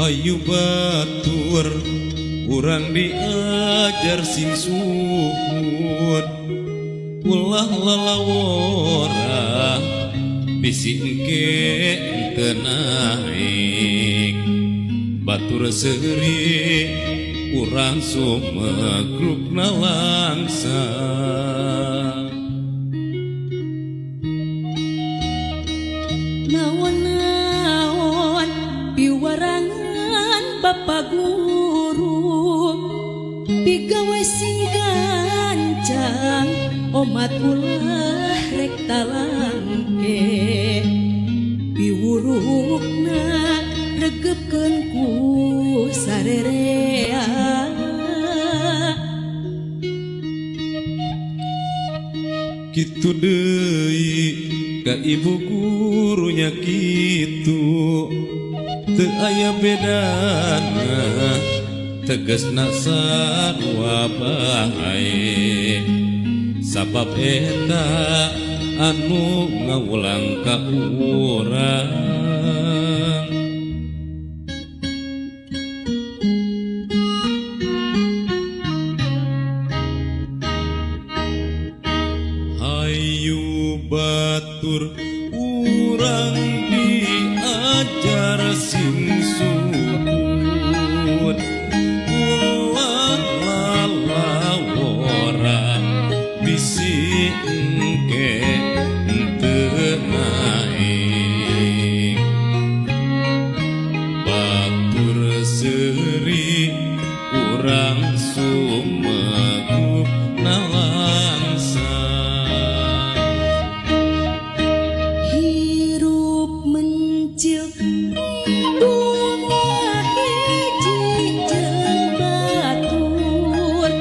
Hayu batur urang diajar sing suhud ulah lalawora bisi engke naik batur seri urang sumegrupna langsa naon-naon piwarangan Bapak Guru pigawe sing gancang omat ulah rek talangke piwurukna regepkeun ku sarerea kitu deui ka ibu gurunya kitu teu aya bedana tegasna sarua bae sabab eta anu ngawulang ka urang hayu batur urang diajar sing suhud ulah lalawora bisi engke teu naik batur seri urang sumegup nalangsa hirup mencil bunga hiji jeung batur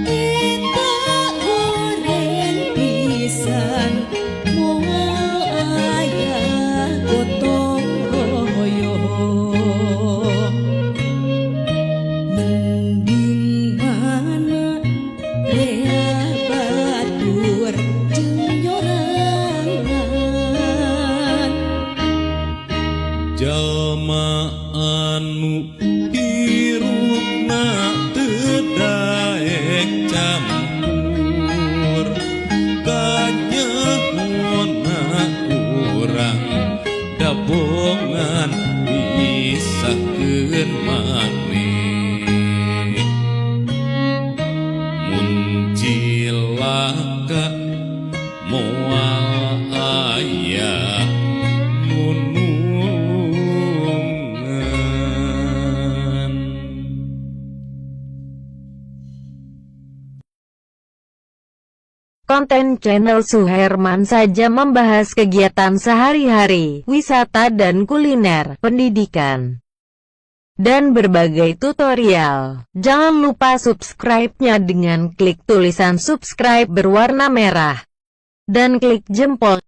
kita goreng pisan moal aya gotong royong mending mana rea batur jeung nyorangan jalma anu hirupna teu daek campur kanyahona urang dabongan pisahkeun maneh mun cilaka moal aya nunungan. Konten channel Suherman saja membahas kegiatan sehari-hari, wisata dan kuliner, pendidikan, dan berbagai tutorial. Jangan lupa subscribe-nya dengan klik tulisan subscribe berwarna merah, dan klik jempol.